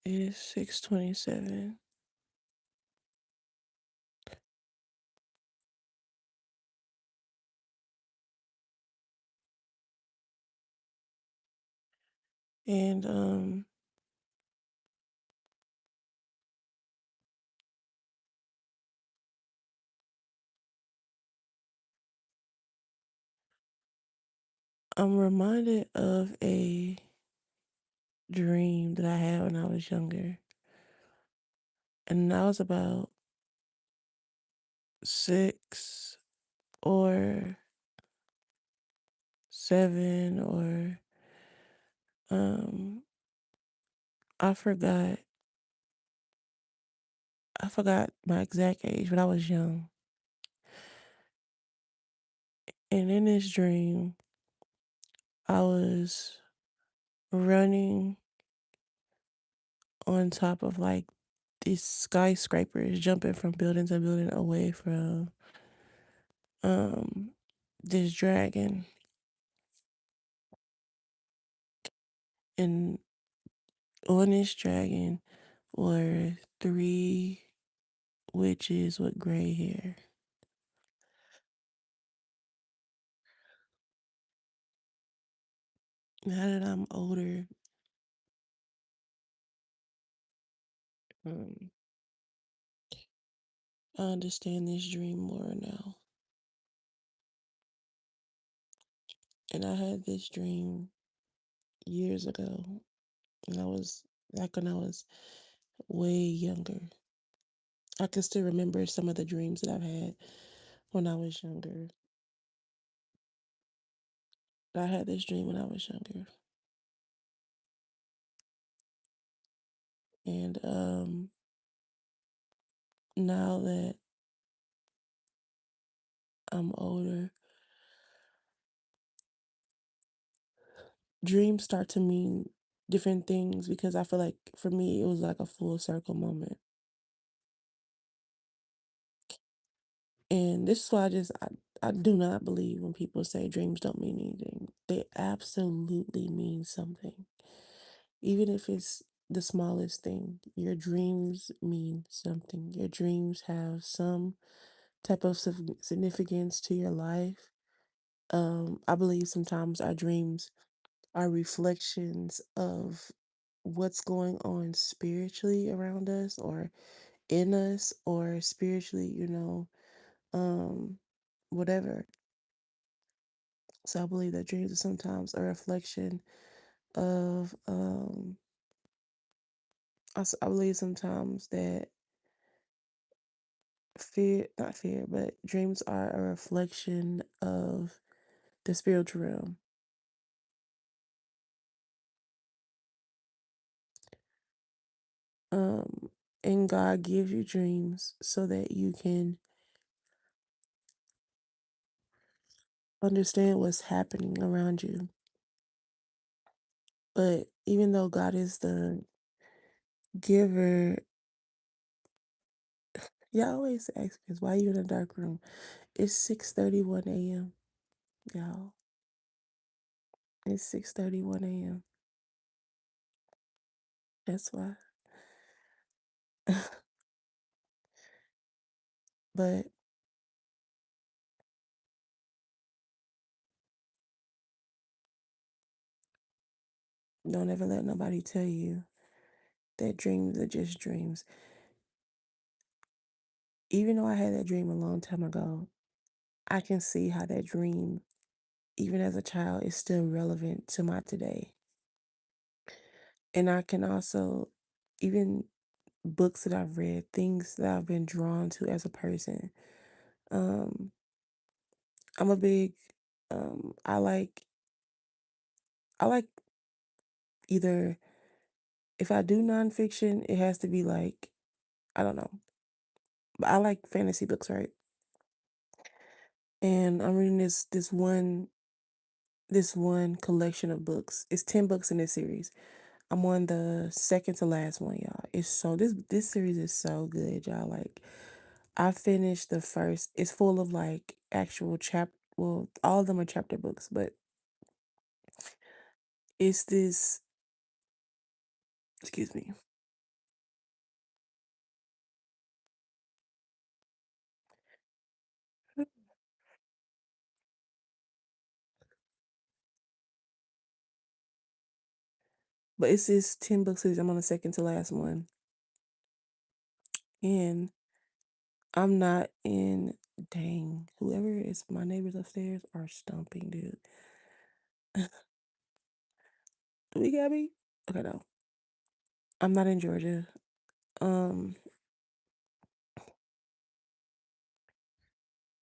It's 6:27, and I'm reminded of a dream that I had when I was younger, and I was about 6 or 7 or um I forgot I forgot my exact age, but I was young. And in this dream, I was running on top of like these skyscrapers, jumping from building to building away from um this dragon. And on this dragon were three witches with gray hair. Now that I'm older, um, I understand this dream more now. And I had this dream years ago, and I was like when I was way younger. I can still remember some of the dreams that I've had when I was younger. But I had this dream when I was younger. And now that I'm older, dreams start to mean different things because I feel like for me it was like a full circle moment. And this is why I do not believe when people say dreams don't mean anything. They absolutely mean something. Even if it's the smallest thing, your dreams mean something. Your dreams have some type of significance to your life. I believe sometimes our dreams are reflections of what's going on spiritually around us or in us or spiritually, um, whatever. So I believe that dreams are sometimes a reflection of, I believe sometimes that not fear, but dreams are a reflection of the spiritual realm. Um, and God gives you dreams so that you can understand what's happening around you. But even though God is the giver, y'all always ask me, why you in a dark room? It's 6:31 a.m., y'all. It's 6:31 a.m. That's why. But don't ever let nobody tell you that dreams are just dreams. Even though I had that dream a long time ago, I can see how that dream, even as a child, is still relevant to my today. And I can also, even books that I've read, things that I've been drawn to as a person. Um, I'm a big, I like either, if I do nonfiction, it has to be like, I don't know, but I like fantasy books, right? And I'm reading this one collection of books. It's 10 books in this series. I'm on the second to last one, y'all. This series is so good, y'all. Like, I finished the first. It's full of like actual well, all of them are chapter books, but it's this excuse me. But it's this 10 book series. I'm on the second to last one. And I'm not in, dang, whoever is my neighbors upstairs are stumping, dude. Do we got me? Okay, no. I'm not in Georgia. Um,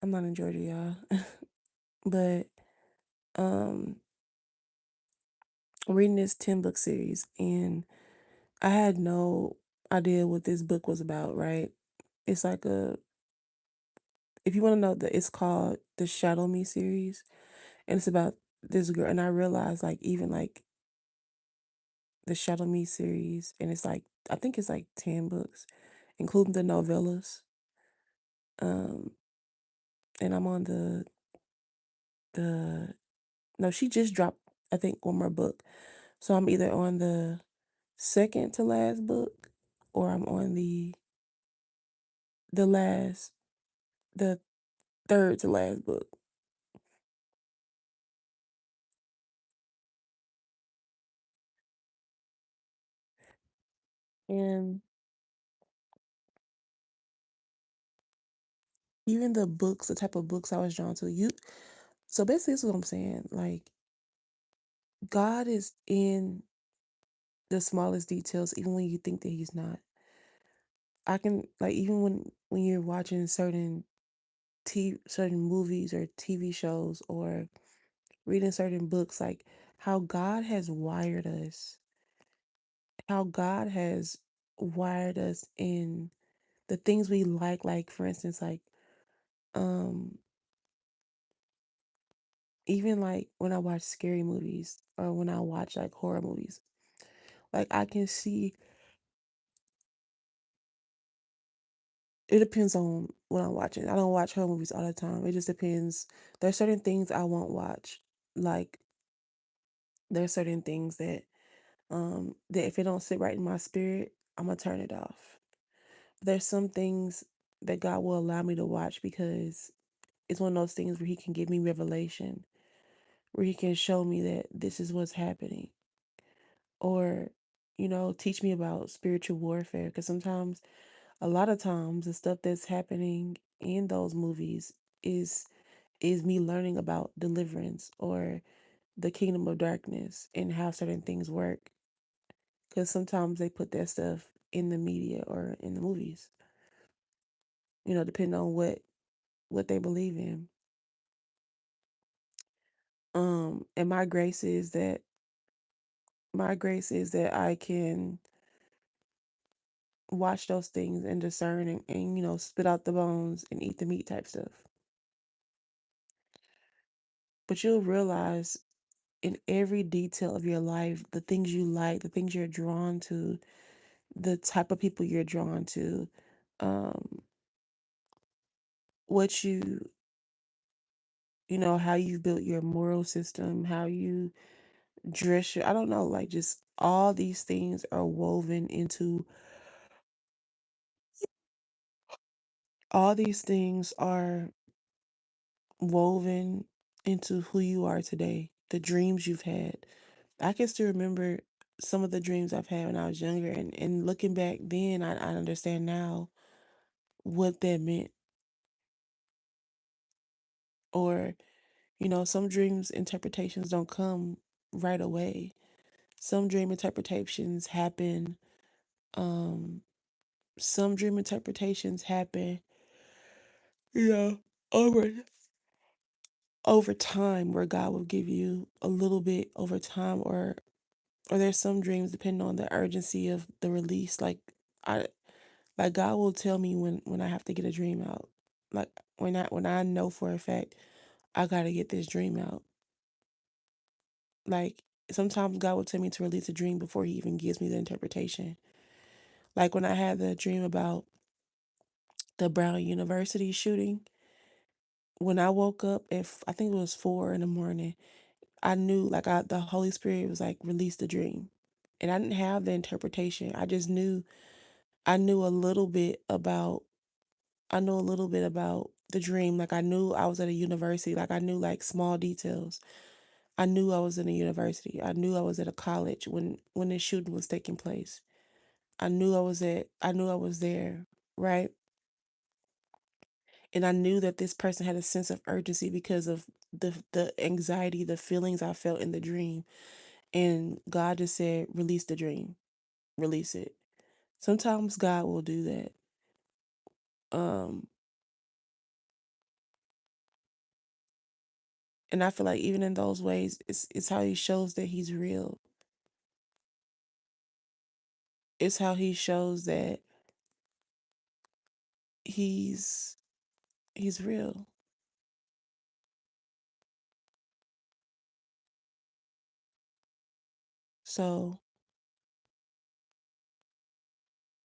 I'm not in Georgia, y'all. But um I'm reading this 10 book series and I had no idea what this book was about, right? It's like a, if you want to know, that it's called the Shadow Me series, and it's about this girl. And I realized, like, even like the Shadow Me series, and it's like, I think it's like 10 books, including the novellas. Um, and I'm on the no, she just dropped, I think, one more book. So I'm either on the second to last book, or I'm on the last the third to last book. And even the books, the type of books I was drawn to, so basically this is what I'm saying. Like, God is in the smallest details, even when you think that he's not. I can, like, even when you're watching certain movies or TV shows, or reading certain books, like how God has wired us, how God has wired us in the things we like for instance, like um even like when I watch scary movies or when I watch like horror movies, like I can see, it depends on what I'm watching. I don't watch horror movies all the time. It just depends. There's certain things I won't watch. Like there's certain things that if it don't sit right in my spirit, I'm gonna turn it off. There's some things that God will allow me to watch because it's one of those things where he can give me revelation, where he can show me that this is what's happening, or teach me about spiritual warfare, because sometimes, a lot of times, the stuff that's happening in those movies is is me learning about deliverance or the kingdom of darkness and how certain things work, because sometimes they put that stuff in the media or in the movies, depending on what they believe in. And my grace is that I can watch those things and discern, and spit out the bones and eat the meat type stuff. But you'll realize in every detail of your life, the things you like, the things you're drawn to, the type of people you're drawn to, um, what how you built your moral system, how you dress I don't know, like, just all these things are woven into, all these things are woven into who you are today, the dreams you've had. I can still remember some of the dreams I've had when I was younger, and looking back then, I understand now what that meant. Or, some dreams interpretations don't come right away. Some dream interpretations happen, um, some dream interpretations happen, you know, over over time, where God will give you a little bit over time, or there's some dreams depending on the urgency of the release. I like God will tell me when I have to get a dream out. Like when I know for a fact I gotta get this dream out. Like sometimes God will tell me to release a dream before he even gives me the interpretation. Like when I had the dream about the Brown University shooting, when I woke up I think it was 4 in the morning, I knew, like, the Holy Spirit was like, release the dream. And I didn't have the interpretation. I just knew, I knew a little bit about I know a little bit about the dream. Like I knew I was at a university. Like I knew like small details. I knew I was in a university. I knew I was at a college when this shooting was taking place. I knew I was there, right? And I knew that this person had a sense of urgency because of the anxiety, the feelings I felt in the dream. And God just said, release the dream. Release it. Sometimes God will do that. Um and I feel like even in those ways, it's how he shows that he's real. It's how he shows that he's he's real. So,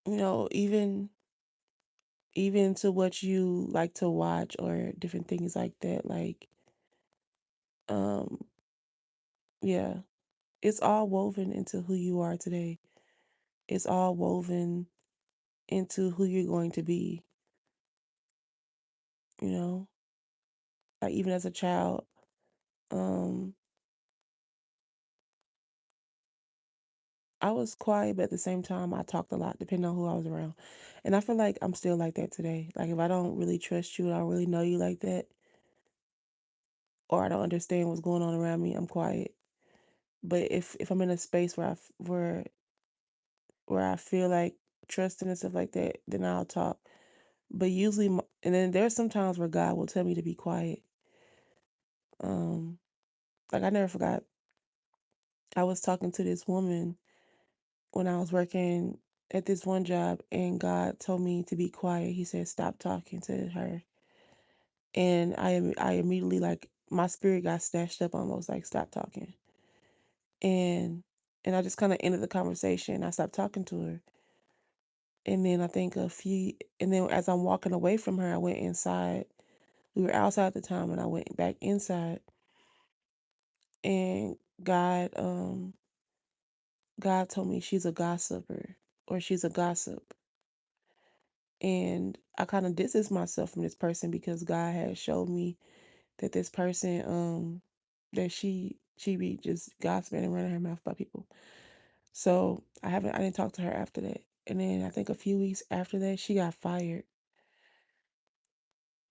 even to what you like to watch or different things like that, like, um, yeah, it's all woven into who you are today. It's all woven into who you're going to be, you know? Like even as a child, um, I was quiet, but at the same time, I talked a lot, depending on who I was around. And I feel like I'm still like that today. Like if I don't really trust you, I don't really know you like that, or I don't understand what's going on around me, I'm quiet. But if I'm in a space where I feel like trusting and stuff like that, then I'll talk. But usually, and then there's some times where God will tell me to be quiet. Um, like I never forgot. I was talking to this woman when I was working at this one job, and God told me to be quiet. He said, "Stop talking to her." And I immediately like my spirit got snatched up, almost like stop talking. And I just kind of ended the conversation. I stopped talking to her. And then I think and then as I'm walking away from her, I went inside. We were outside at the time, and I went back inside. And God told me she's a gossiper, or she's a gossip. And I kind of distance myself from this person because God had showed me that this person, that she be just gossiping and running her mouth about people. So I didn't talk to her after that. And then I think a few weeks after that, she got fired.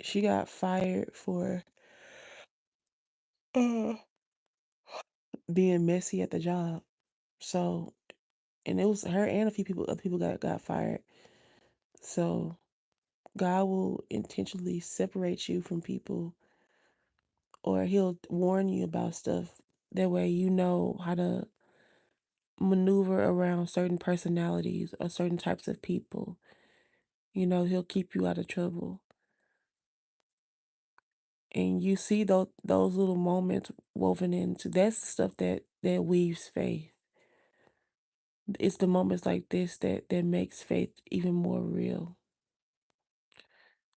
She got fired for uh being messy at the job. So, and it was her and a few people, other people got fired. So God will intentionally separate you from people, or he'll warn you about stuff. That way you know how to maneuver around certain personalities or certain types of people. He'll keep you out of trouble. And you see those little moments woven into that's the stuff that weaves faith. It's the moments like this that makes faith even more real.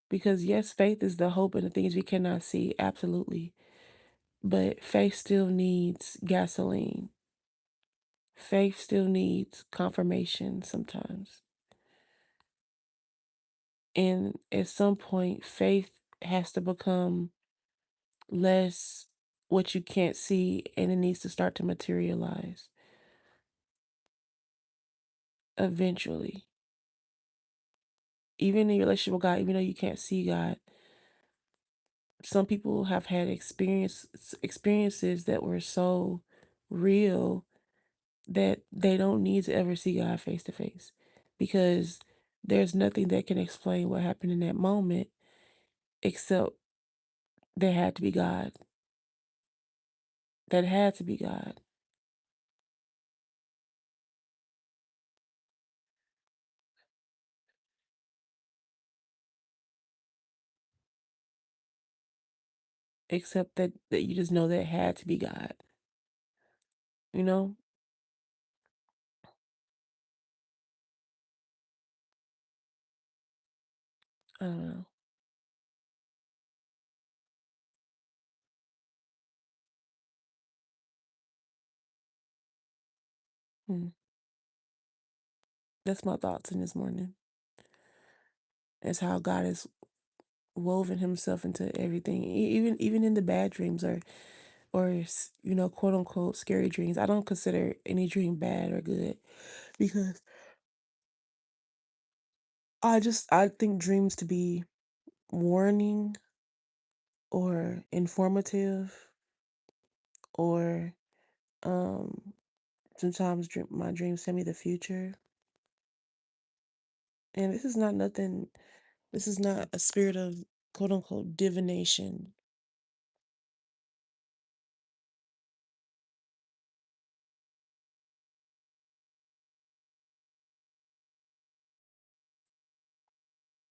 Because yes, faith is the hope and the things we cannot see, absolutely. But faith still needs gasoline. Faith still needs confirmation sometimes. And at some point, faith has to become less what you can't see, and it needs to start to materialize eventually. Even in your relationship with God, even though you can't see God, some people have had experiences that were so real that they don't need to ever see God face to face, because there's nothing that can explain what happened in that moment except there had to be God. That had to be God. Except that you just know that had to be God. You know? I don't know. Hmm. That's my thoughts in this morning. It's how God has woven himself into everything. Even in the bad dreams, or or quote unquote scary dreams. I don't consider any dream bad or good because I think dreams to be warning or informative or um sometimes my dreams tell me the future. And this is not a spirit of quote unquote divination